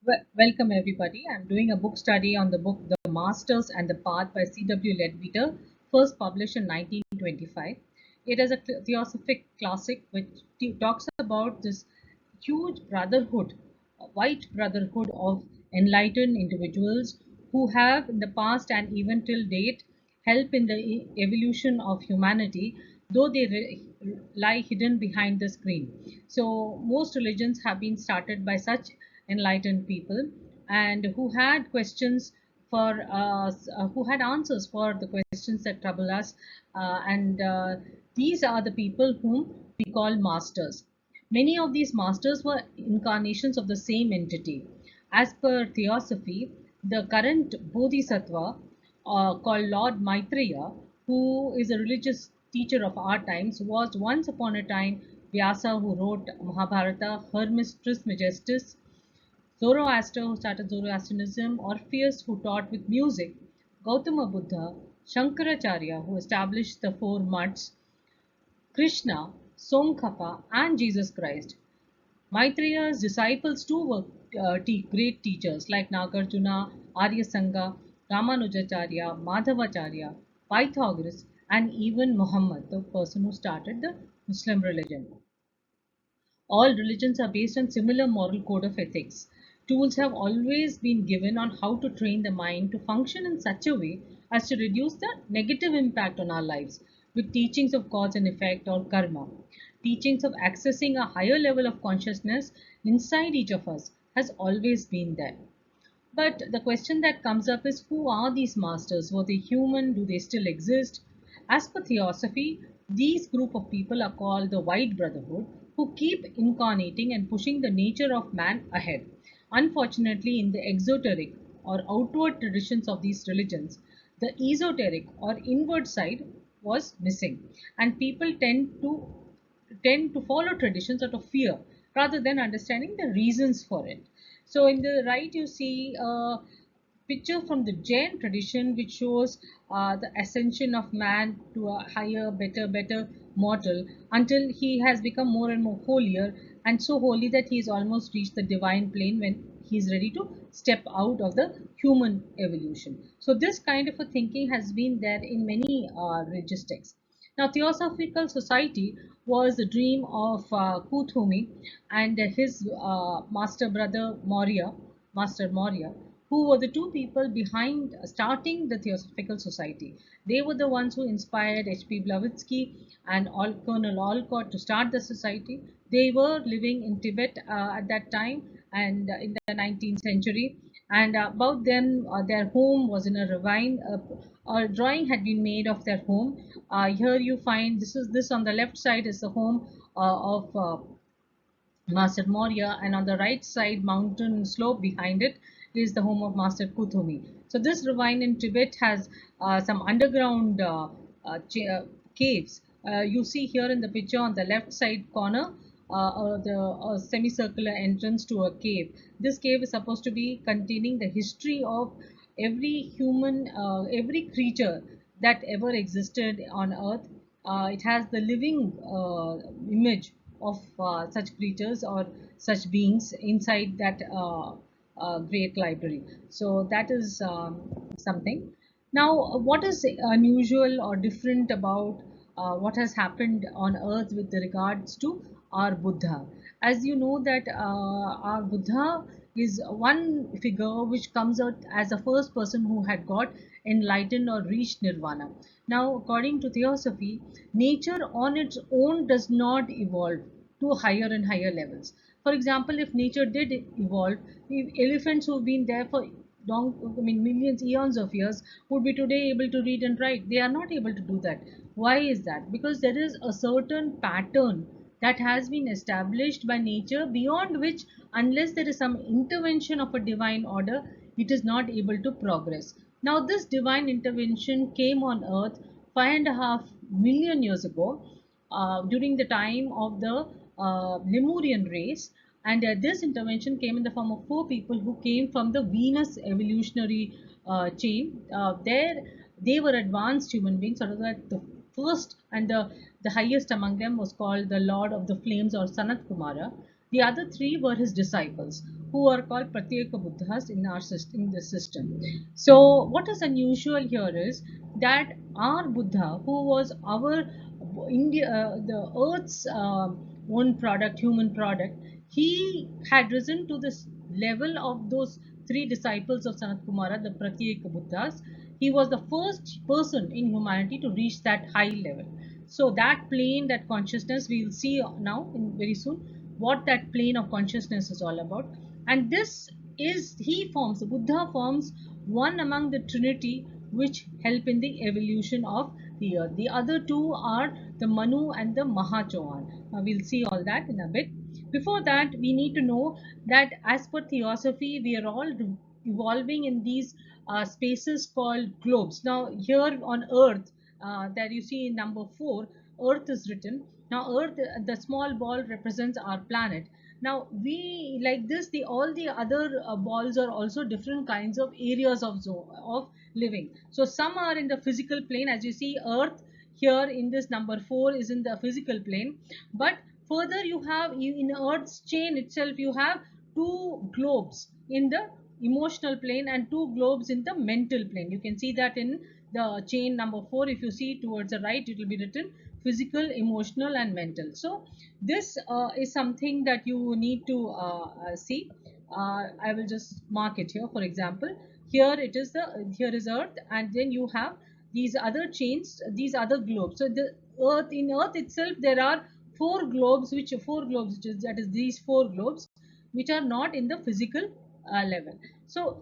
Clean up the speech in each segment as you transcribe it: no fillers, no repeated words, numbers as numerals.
Welcome everybody. I'm doing a book study on the book The Masters and the Path by C.W. Leadbeater, first published in 1925. It is a theosophic classic which talks about this huge brotherhood, a white brotherhood of enlightened individuals who have in the past and even till date helped in the evolution of humanity, though they lie hidden behind the screen. So most religions have been started by such enlightened people and who had questions for who had answers for the questions that trouble us, and these are the people whom we call masters. Many of these masters were incarnations of the same entity. As per theosophy, the current bodhisattva, called Lord Maitreya, who is a religious teacher of our times, was once upon a time Vyasa, who wrote Mahabharata, Hermes Trismegistus, Zoroaster, who started Zoroastrianism, Orpheus, who taught with music, Gautama Buddha, Shankaracharya, who established the four muds, Krishna, Somkapa, and Jesus Christ. Maitreya's disciples too were great teachers like Nagarjuna, Arya Sangha, Ramanujacharya, Madhavacharya, Pythagoras, and even Muhammad, the person who started the Muslim religion. All religions are based on similar moral code of ethics. Tools have always been given on how to train the mind to function in such a way as to reduce the negative impact on our lives, with teachings of cause and effect or karma. Teachings of accessing a higher level of consciousness inside each of us has always been there. But the question that comes up is, who are these masters? Were they human? Do they still exist? As per theosophy, these group of people are called the White Brotherhood, who keep incarnating and pushing the nature of man ahead. Unfortunately, in the exoteric or outward traditions of these religions, the esoteric or inward side was missing, and people tend to follow traditions out of fear rather than understanding the reasons for it. So in the right, you see a picture from the Jain tradition which shows the ascension of man to a higher, better mortal until he has become more and more holier, and so holy that he has almost reached the divine plane when he is ready to step out of the human evolution. So this kind of a thinking has been there in many religious texts. Now, Theosophical Society was the dream of Kuthumi and his master brother Master Maurya, who were the two people behind starting the Theosophical Society. They were the ones who inspired H.P. Blavatsky and Colonel Olcott to start the society. They were living in Tibet at that time and in the 19th century. And about them, their home was in a ravine. A drawing had been made of their home. Here you find this on the left side is the home of Master Maurya, and on the right side, mountain slope behind it, is the home of Master Kuthumi. So this ravine in Tibet has some underground caves. You see here in the picture on the left side corner, the semicircular entrance to a cave. This cave is supposed to be containing the history of every human, every creature that ever existed on earth. It has the living image of such creatures or such beings inside that great library. So that is something. Now, what is unusual or different about what has happened on earth with regards to our Buddha? As you know that our Buddha is one figure which comes out as the first person who had got enlightened or reached nirvana. Now, according to theosophy, nature on its own does not evolve to higher and higher levels. For example, if nature did evolve, if elephants who've been there for millions, eons of years, would be today able to read and write. They are not able to do that. Why is that? Because there is a certain pattern that has been established by nature beyond which, unless there is some intervention of a divine order, it is not able to progress. Now, this divine intervention came on earth 5.5 million years ago, during the time of the Lemurian race, and this intervention came in the form of four people who came from the Venus evolutionary chain. There, they were advanced human beings. Sort of that the first and the highest among them was called the Lord of the Flames or Sanat Kumara. The other three were his disciples, who are called Pratyeka Buddhas in our system, in the system. So, what is unusual here is that our Buddha, who was our India, the Earth's own product, human product, he had risen to this level of those three disciples of Sanat Kumara, the Pratyeka Buddhas. He was the first person in humanity to reach that high level. So that plane, that consciousness, we will see now in very soon what that plane of consciousness is all about. And this is, he forms, the Buddha forms one among the trinity which help in the evolution of the earth. The other two are the Manu and the Mahachohan. Now we'll see all that in a bit. Before that, we need to know that as per theosophy, we are all evolving in these spaces called globes. Now here on earth, that you see in number 4, earth is written. Now earth, the small ball represents our planet. Now we, like this, the all the other balls are also different kinds of areas of zone of living. So some are in the physical plane, as you see earth here in this number 4 is in the physical plane. But further you have, in earth's chain itself, you have two globes in the emotional plane and two globes in the mental plane. You can see that in the chain number 4. If you see towards the right, it will be written physical, emotional and mental. So this is something that you need to see. I will just mark it here. For example, here it is, the here is earth, and then you have these other chains, these other globes. So the earth, in earth itself there are four globes which is, that is these four globes which are not in the physical level. So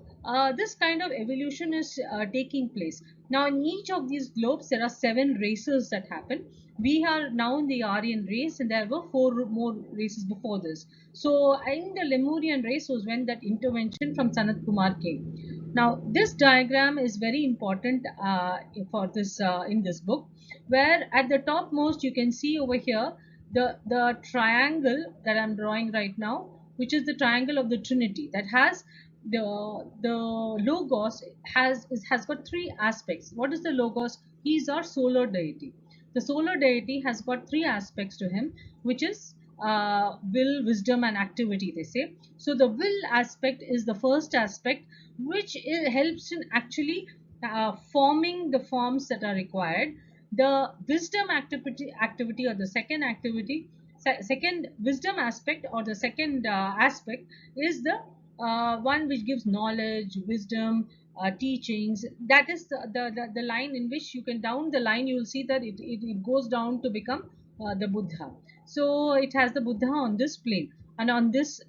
this kind of evolution is taking place. Now in each of these globes there are 7 races that happen. We are now in the Aryan race, and there were 4 more races before this. So in the Lemurian race was when that intervention from Sanat Kumar came. Now this diagram is very important for this in this book, where at the topmost you can see over here the triangle that I'm drawing right now, which is the triangle of the Trinity, that has the logos has got 3 aspects. What is the logos? He is our solar deity. The solar deity has got 3 aspects to him, which is will, wisdom and activity, they say. So the will aspect is the first aspect, which helps in actually forming the forms that are required. The wisdom activity or the second activity, second wisdom aspect, or the second aspect is the one which gives knowledge, wisdom, teachings. That is the line in which you can, down the line you will see that it goes down to become the Buddha. So it has the Buddha on this plane, and on this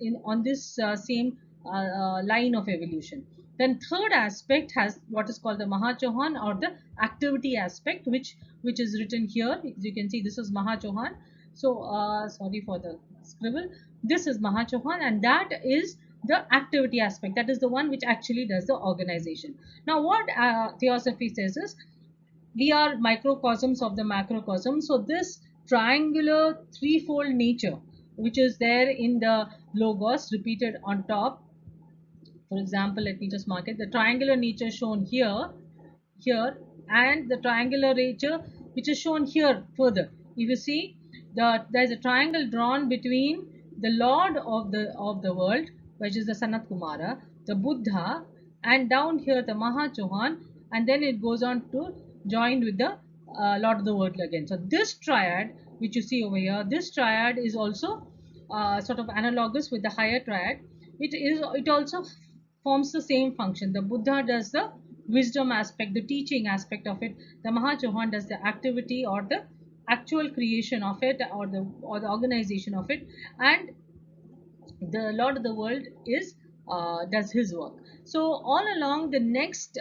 same line of evolution. Then third aspect has what is called the Mahachohan, or the activity aspect, which is written here. You can see this is Mahachohan. So sorry for the scribble. This is Mahachohan, and that is the activity aspect. That is the one which actually does the organization. Now what theosophy says is, we are microcosms of the macrocosm. So this triangular threefold nature which is there in the logos repeated on top, for example, let me just mark it, the triangular nature shown here, and the triangular nature which is shown here further. If you see, there is a triangle drawn between the Lord of the world, which is the Sanat Kumara, the Buddha, and down here the Mahachohan, and then it goes on to join with the Lord of the world again. So this triad which you see over here, this triad is also sort of analogous with the higher triad. It also forms the same function. The Buddha does the wisdom aspect, the teaching aspect of it. The Mahachohan does the activity or the actual creation of it, or the organization of it, and the Lord of the world is does his work. So all along, the next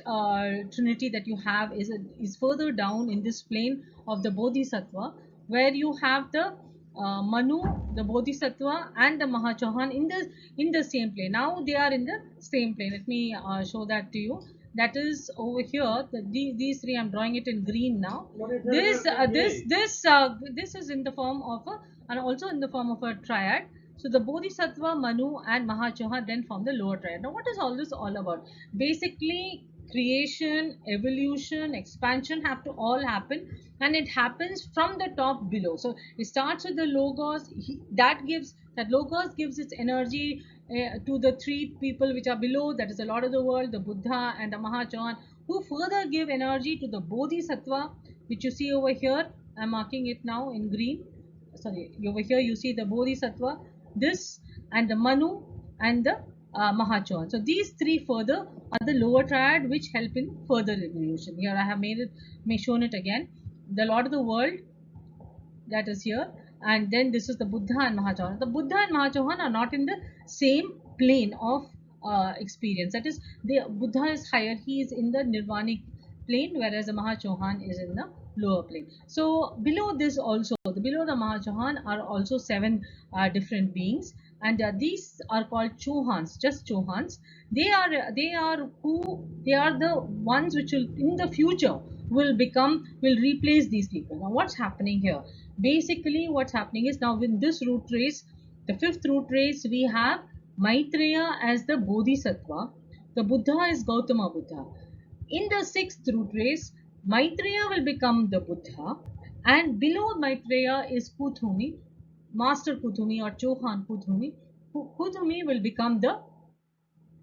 trinity that you have is further down in this plane of the Bodhisattva, where you have the Manu, the Bodhisattva, and the Mahachohan in the same plane. Now they are in the same plane. Let me show that to you. That is over here. These three, I'm drawing it in green now. This is in the form of a, and also in the form of a triad. So the Bodhisattva, Manu and Mahachohan then form the lower triad. Now what is all this all about? Basically, creation, evolution, expansion have to all happen, and it happens from the top below. So it starts with the logos. That logos gives its energy to the three people which are below, that is the Lord of the world, the Buddha, and the Mahachohan, who further give energy to the Bodhisattva, which you see over here. I'm marking it now in green. Sorry, over here you see the Bodhisattva, this, and the Manu, and the Mahachohan. So these three further are the lower triad which help in further evolution. Here I have shown it again. The Lord of the world, that is here, and then this is the Buddha and Mahachohan. The Buddha and Mahachohan are not in the same plane of experience. That is, the Buddha is higher, he is in the nirvanic plane, whereas the Mahachohan is in the lower plane. So below this also, below the Mahachohan are also seven different beings, and these are called Chohans, just Chohans. They are the ones which will in the future will replace these people. Now what's happening here? Basically what's happening is, now with this root race, the fifth root race, we have Maitreya as the Bodhisattva, the Buddha is Gautama Buddha. In the sixth root race, Maitreya will become the Buddha, and below Maitreya is Kuthumi, Master Kuthumi or Chohan Kuthumi. Kuthumi will become the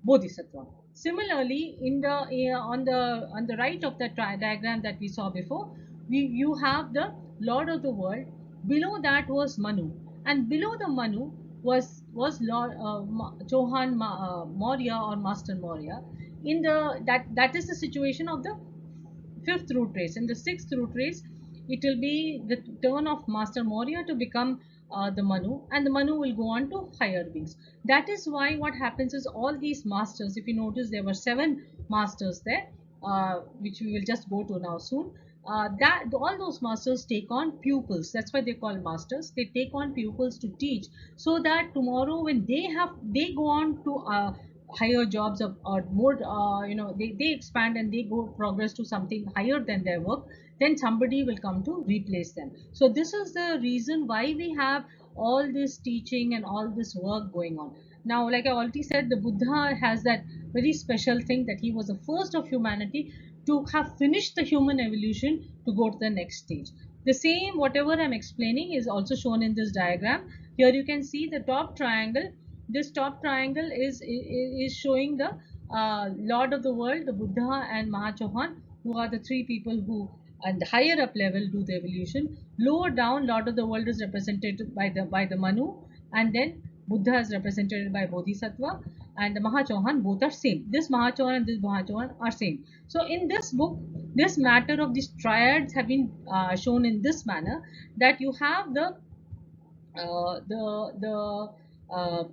Bodhisattva. Similarly, in the on the right of that diagram that we saw before, you have the Lord of the world. Below that was Manu, and below the Manu was Lord Chohan Maurya or Master Maurya. In the that is the situation of the fifth root race. In the sixth root race, it will be the turn of Master Maurya to become the Manu, and the Manu will go on to higher beings. That is why what happens is, all these masters, if you notice, there were seven masters there, which we will just go to now soon. That all those masters take on pupils. That's why they call masters. They take on pupils to teach, so that tomorrow when they go on to higher jobs, or more, they expand and they go progress to something higher than their work, then somebody will come to replace them. So this is the reason why we have all this teaching and all this work going on. Now, like I already said, the Buddha has that very special thing, that he was the first of humanity to have finished the human evolution to go to the next stage. The same, whatever I'm explaining, is also shown in this diagram. Here you can see the top triangle. This top triangle is showing the Lord of the world, the Buddha and Mahachohan, who are the three people who at the higher up level do the evolution. Lower down, Lord of the world is represented by the Manu, and then Buddha is represented by Bodhisattva, and the Mahachohan, both are same. This Mahachohan and this Mahachohan are same. So in this book, this matter of these triads have been shown in this manner, that you have the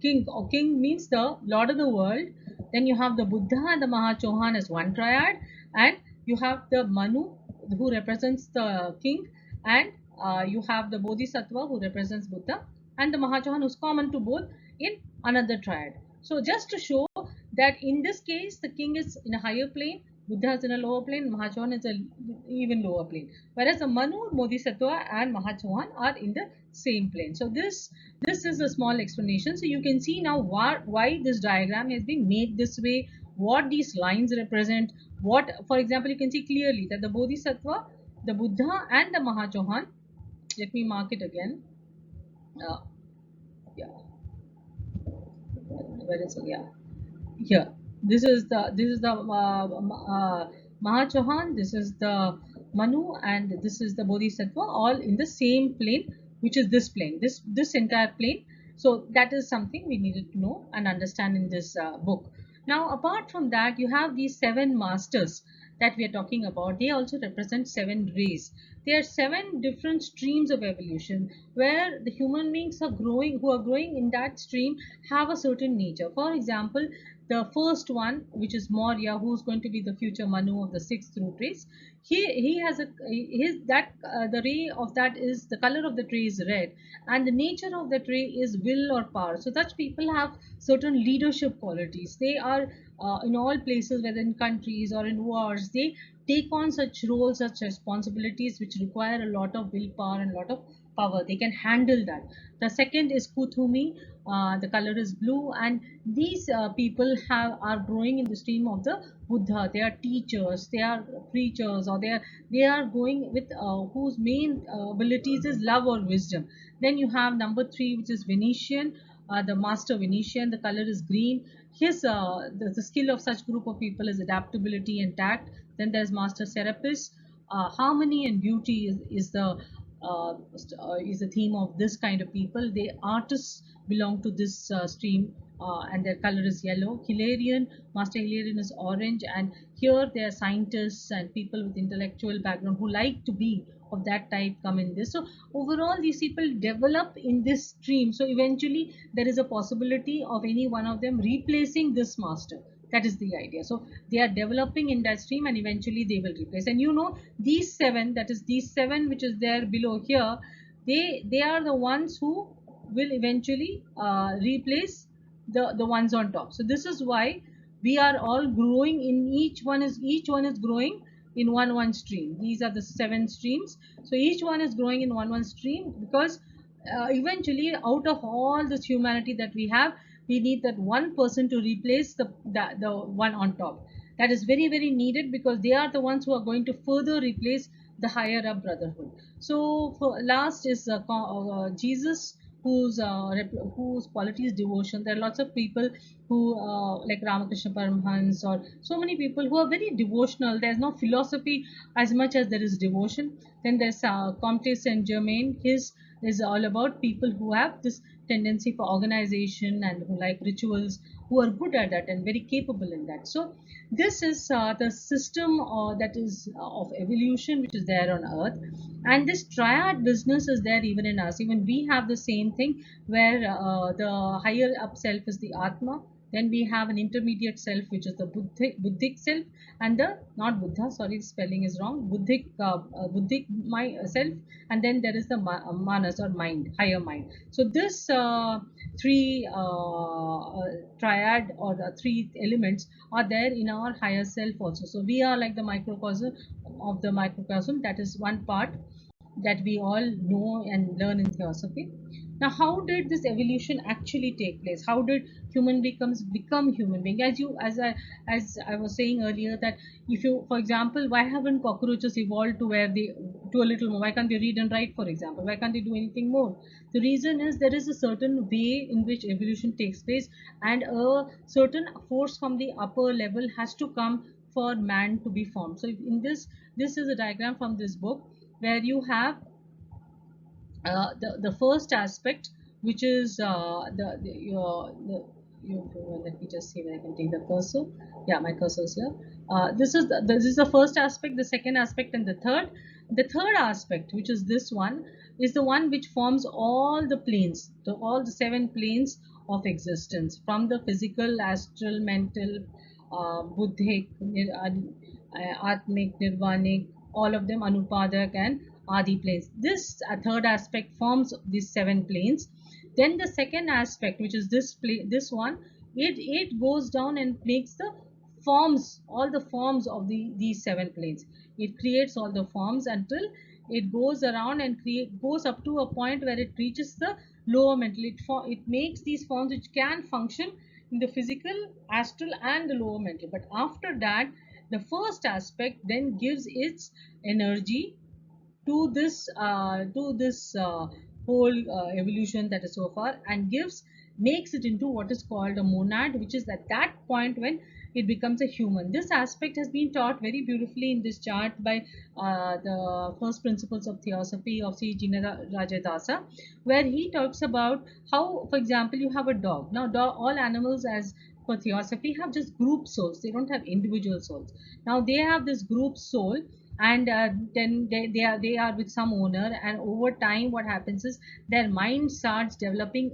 king, or king means the Lord of the world. Then you have the Buddha and the Mahachohan as one triad, and you have the Manu who represents the king, and you have the Bodhisattva who represents Buddha, and the Mahachohan who's common to both in another triad. So just to show that in this case the king is in a higher plane, Buddha is in a lower plane, Mahachohan is an even lower plane, whereas the Manu, Bodhisattva and Mahachohan are in the same plane. So this is a small explanation. So you can see now why this diagram has been made this way, what these lines represent. What, for example, you can see clearly that the Bodhisattva, the Buddha and the Mahachohan, let me mark it again. Yeah, where is it? Yeah, here, this is the Mahachohan, this is the Manu, and this is the Bodhisattva, all in the same plane, which is this plane, this entire plane. So that is something we needed to know and understand in this book. Now apart from that, you have these seven masters that we are talking about. They also represent seven rays. There are seven different streams of evolution, where the human beings are growing, who are growing in that stream, have a certain nature. For example, the first one, which is Maurya, who's going to be the future Manu of the sixth root race, he has the ray of that is, the color of the tree is red, and the nature of the tree is will or power. So such people have certain leadership qualities. They are in all places, whether in countries or in wars, they take on such roles, such responsibilities, which require a lot of willpower and a lot of power. They can handle that. The second is Kuthumi, the color is blue, and these people are growing in the stream of the Buddha. They are teachers, they are preachers, or they are going with whose main abilities is love or wisdom. Then you have number 3, which is Venetian, the master Venetian. The color is green. His the skill of such group of people is adaptability and tact. Then there's master Serapis. Harmony and beauty is the theme of this kind of people. They artists belong to this stream, and their color is yellow. Hilarion, master Hilarion is orange, and here there are scientists and people with intellectual background who like to be of that type come in this. So overall, these people develop in this stream. So eventually, there is a possibility of any one of them replacing this master. That is the idea. So they are developing in that stream, and eventually they will replace. And these seven, that is these seven which is there below here, they are the ones who will eventually replace the ones on top. So this is why we are all growing in each one is growing in one stream. These are the seven streams. So each one is growing in one stream, because eventually, out of all this humanity that we have, we need that one person to replace the one on top. That is very, very needed, because they are the ones who are going to further replace the higher up brotherhood. So for last is Jesus, whose quality is devotion. There are lots of people who like Ramakrishna Paramhans, or so many people who are very devotional. There's no philosophy as much as there is devotion. Then there's Comte Saint Germain. His is all about people who have this tendency for organization and who like rituals, who are good at that and very capable in that. So this is the system that is of evolution, which is there on earth. And this triad business is there even in us. Even we have the same thing, where the higher up self is the Atma. Then we have an intermediate self, which is the Buddhic self, and the not Buddha, sorry, the spelling is wrong. Buddhic self, and then there is the Manas, or mind, higher mind. So this three triad, or the three elements, are there in our higher self also. So we are like the microcosm of the microcosm. That is one part that we all know and learn in theosophy. Now, how did this evolution actually take place? How did human becomes become human being? As I was saying earlier, that if you, for example, why haven't cockroaches evolved to where they to a little more? Why can't they read and write, for example? Why can't they do anything more? The reason is there is a certain way in which evolution takes place, and a certain force from the upper level has to come for man to be formed. So in this is a diagram from this book, where you have the first aspect, which is let me just see where I can take the cursor. Yeah, my cursor is here. This is the first aspect, the second aspect, and the third. The third aspect, which is this one, is the one which forms all the planes, all the seven planes of existence, from the physical, astral, mental, buddhic, atmic, nirvanic, all of them, anupadak and adi planes. This third aspect forms these seven planes. Then the second aspect, which is this one, it goes down and makes the forms, all the forms of these seven planes. It creates all the forms until it goes around and goes up to a point where it reaches the lower mental. It makes these forms which can function in the physical, astral, and the lower mental. But after that, the first aspect then gives its energy to this whole evolution that is so far, and makes it into what is called a monad, which is at that point when it becomes a human. This aspect has been taught very beautifully in this chart by the first principles of theosophy of Sri Rajadasa, where he talks about how, for example, you have a dog. Now all animals, as for theosophy, have just group souls. They don't have individual souls. Now they have this group soul, and then they are with some owner, and over time what happens is their mind starts developing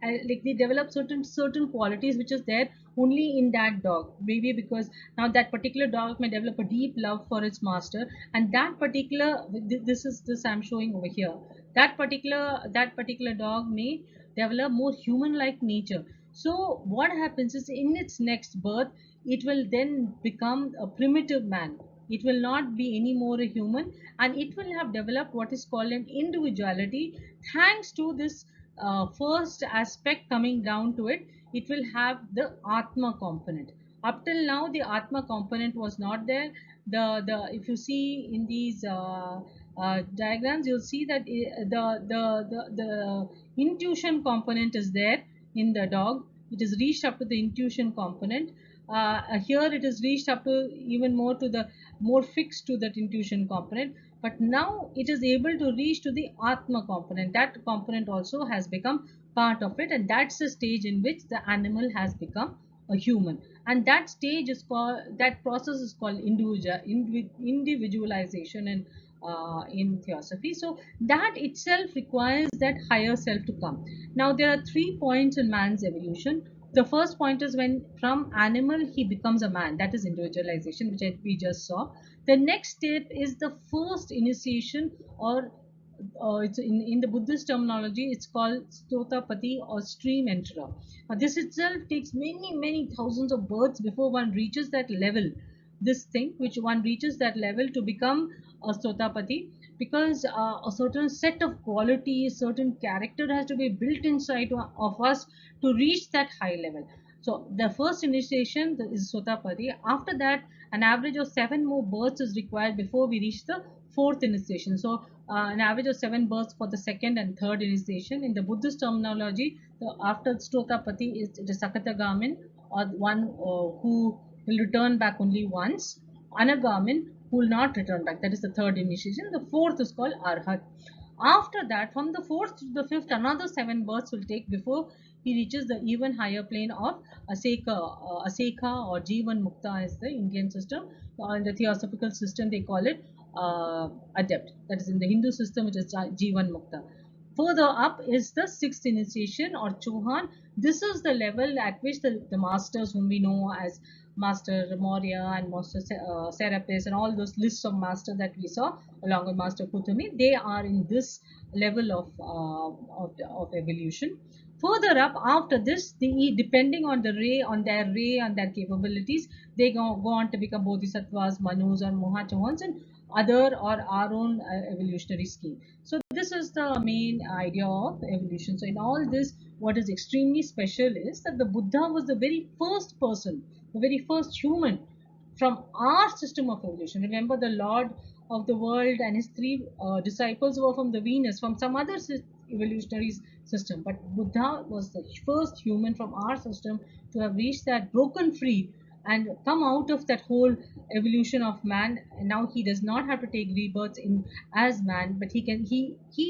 like they develop certain qualities which is there only in that dog. Maybe because now that particular dog may develop a deep love for its master, and that particular this is this I'm showing over here, that particular dog may develop more human like nature. So what happens is, in its next birth, it will then become a primitive man. It will not be any more a human, and it will have developed what is called an individuality, thanks to this first aspect coming down to it, it will have the Atma component. Up till now, the Atma component was not there. The if you see in these diagrams, you'll see that the intuition component is there in the dog. It is reached up to the intuition component. Here it is reached up to even more to the more fixed to that intuition component, but now it is able to reach to the Atma component. That component also has become part of it, and that's the stage in which the animal has become a human. And that stage is called, that process is called individualization in theosophy. So that itself requires that higher self to come. Now there are 3 points in man's evolution. The first point is when from animal he becomes a man, that is individualization, which we just saw. The next step is the first initiation, or it's in the Buddhist terminology, it's called Stotapati or stream enterer. This itself takes many thousands of births before one reaches that level. This thing, which one reaches that level to become a Stotapati, because a certain set of qualities, certain character has to be built inside of us to reach that high level. So the first initiation is Sotapati. After that, an average of 7 more births is required before we reach the fourth initiation. So an average of 7 births for the second and third initiation. In the Buddhist terminology, after Stotapati is the Sakatagamin, or one who will return back only once. Anagamin, who will not return back. That is the third initiation. The fourth is called Arhat. After that, from the fourth to the fifth, another 7 births will take before he reaches the even higher plane of Aseka or Jivan Mukta is the Indian system. In the theosophical system, they call it adept. That is in the Hindu system, it is Jivan Mukta. Further up is the sixth initiation or Chohan. This is the level at which the masters whom we know as Master Maurya and Master Serapis and all those lists of masters that we saw along with Master Kutumi, they are in this level of evolution. Further up, after this, depending on the ray, on their capabilities, they go on to become bodhisattvas, manus, or mohachahans, and other or our own evolutionary scheme. So this is the main idea of evolution. So in all this, what is extremely special is that the Buddha was the very first person, the very first human from our system of evolution. Remember, the Lord of the world and his 3 disciples were from the Venus, from some other evolutionary system. But Buddha was the first human from our system to have reached that, broken free, and come out of that whole evolution of man. And now he does not have to take rebirths in as man, but he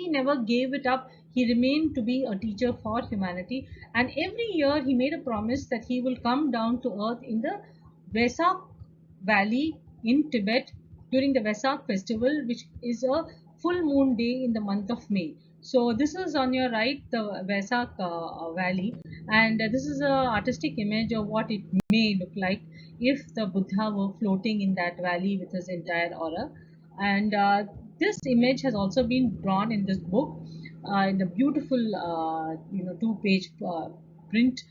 never gave it up. He remained to be a teacher for humanity, and every year he made a promise that he will come down to earth in the Vesak Valley in Tibet during the Vesak festival, which is a full moon day in the month of May. So this is on your right, the Vesak Valley, and this is a artistic image of what it may look like if the Buddha were floating in that valley with his entire aura. And this image has also been drawn in this book in the beautiful 2-page print,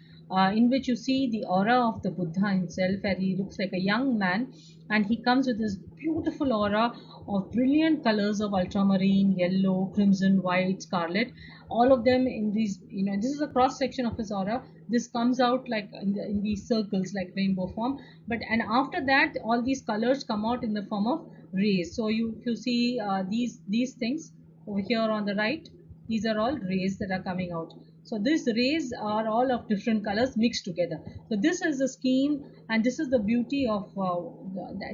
in which you see the aura of the Buddha himself, and he looks like a young man, and he comes with this beautiful aura of brilliant colors of ultramarine, yellow, crimson, white, scarlet, all of them in these, this is a cross section of his aura. This comes out like in these circles, like rainbow form, but and after that, all these colors come out in the form of rays. So if you see these things over here on the right, these are all rays that are coming out. So these rays are all of different colors mixed together. So this is the scheme, and this is the beauty of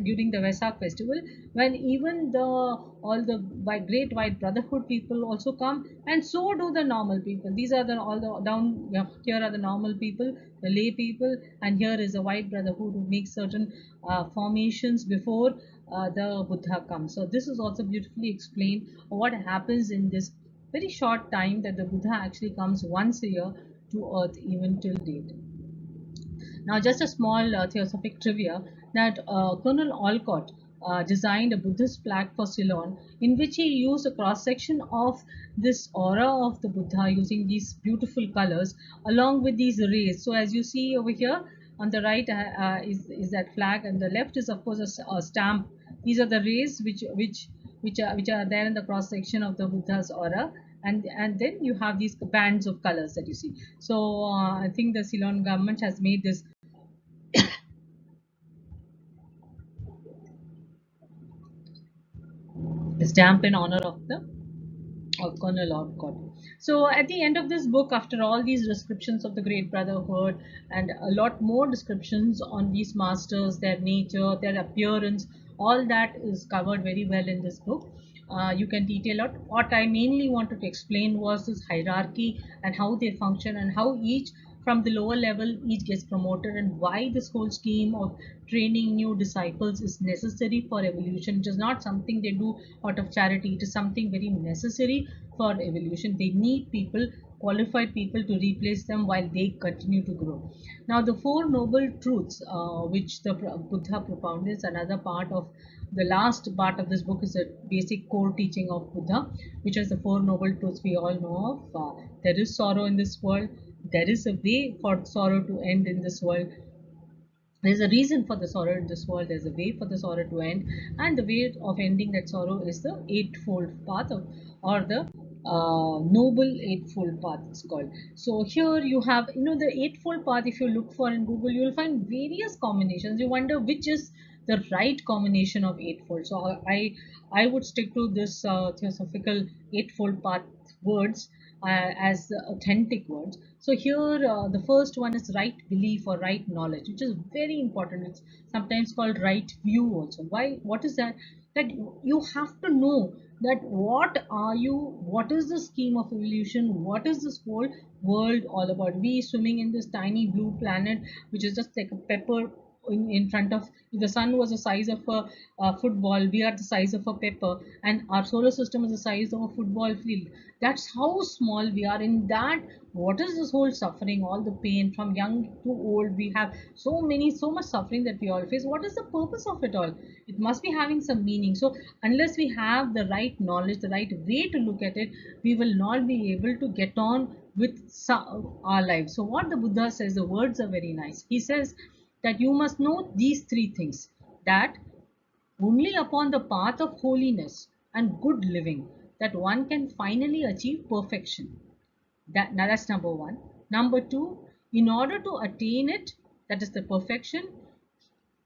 during the Vesak festival, when even all the Great White Brotherhood people also come, and so do the normal people. These are all the down here are the normal people, the lay people, and here is the White Brotherhood who makes certain formations before the Buddha comes. So this is also beautifully explained what happens in this very short time that the Buddha actually comes once a year to earth, even till date. Now, just a small theosophic trivia that Colonel Olcott designed a Buddhist plaque for Ceylon, in which he used a cross section of this aura of the Buddha using these beautiful colors along with these rays. So, as you see over here on the right is that flag, and the left is of course a stamp. These are the rays which are there in the cross section of the Buddha's aura. and then you have these bands of colors that you see. So I think the Ceylon government has made this stamp in honor of the Colonel Olcott. So at the end of this book, after all these descriptions of the Great Brotherhood and a lot more descriptions on these masters, their nature, their appearance, all that is covered very well in this book. You can detail out. What I mainly wanted to explain was this hierarchy and how they function and how each from the lower level each gets promoted, and why this whole scheme of training new disciples is necessary for evolution. It is not something they do out of charity. It is something very necessary for evolution. They need people, qualified people, to replace them while they continue to grow. Now the four noble truths which the Buddha propounded is another part of the last part of this book. Is a basic core teaching of Buddha, which is the four noble truths we all know of. There is sorrow in this world. There is a way for sorrow to end in this world. There's a reason for the sorrow in this world. There's a way for the sorrow to end, and the way of ending that sorrow is the eightfold path of, or the noble eightfold path, it's called. So here you have, the eightfold path. If you look for in Google, you will find various combinations. You wonder which is the right combination of eightfold. So I would stick to this theosophical eightfold path words as the authentic words. So here the first one is right belief or right knowledge, which is very important. It's sometimes called right view also. Why? What is that? That you have to know that what are you, what is the scheme of evolution, what is this whole world all about. We swimming in this tiny blue planet, which is just like a pepper in front of. If the sun was the size of a football, we are the size of a pepper, and our solar system is the size of a football field. That's how small we are. In that, what is this whole suffering, all the pain from young to old? We have so much suffering that we all face. What is the purpose of it all? It must be having some meaning. So unless we have the right knowledge, the right way to look at it, we will not be able to get on with our lives. So what the Buddha says, the words are very nice. He says that you must know these three things: that only upon the path of holiness and good living that one can finally achieve perfection. Now that's number one. Number two, in order to attain it, that is the perfection,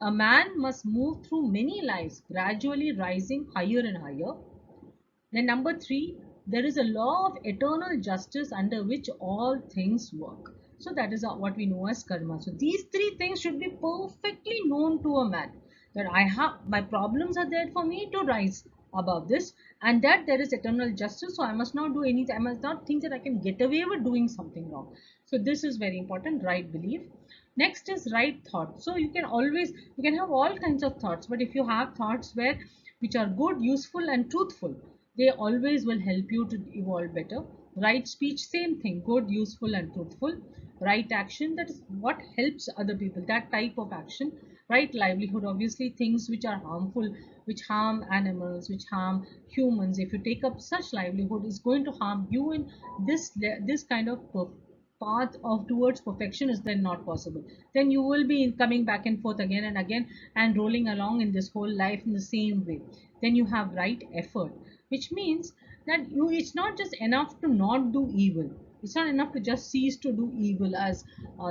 a man must move through many lives, gradually rising higher and higher. Then number three, there is a law of eternal justice under which all things work. So that is what we know as karma. So these three things should be perfectly known to a man. That I have, my problems are there for me to rise above this, and that there is eternal justice. So I must not do anything. I must not think that I can get away with doing something wrong. So this is very important, right belief. Next is right thought. So you can have all kinds of thoughts, but if you have thoughts which are good, useful and truthful, they always will help you to evolve better. Right speech, same thing, good, useful and truthful. Right action, that is what helps other people, that type of action. Right livelihood, obviously things which are harmful, which harm animals, which harm humans, if you take up such livelihood, is going to harm you. In this kind of path of towards perfection is then not possible. Then you will be coming back and forth again and again and rolling along in this whole life in the same way. Then you have right effort, which means that it's not just enough to not do evil. It's not enough to just cease to do evil, as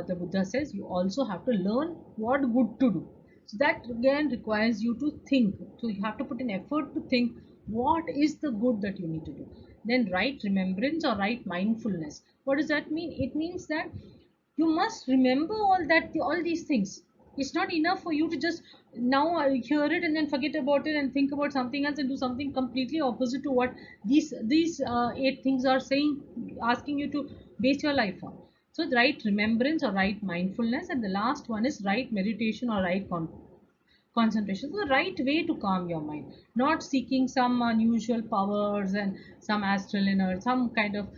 the Buddha says. You also have to learn what good to do. So that again requires you to think. So you have to put an effort to think what is the good that you need to do. Then right remembrance or right mindfulness. What does that mean? It means that you must remember all these things. It's not enough for you to just now hear it and then forget about it and think about something else and do something completely opposite to what these eight things are saying, asking you to base your life on. So the right remembrance or right mindfulness, and the last one is right meditation or right concentration. So the right way to calm your mind, not seeking some unusual powers and some astral inner, some kind of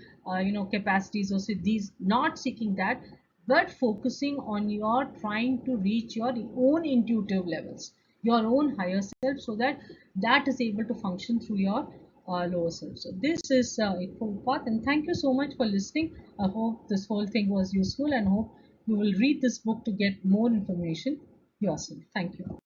capacities or siddhis, not seeking that, but focusing on your trying to reach your own intuitive levels, your own higher self, so that that is able to function through your lower self. So this is it for path, and thank you so much for listening. I hope this whole thing was useful, and hope you will read this book to get more information yourself. Thank you.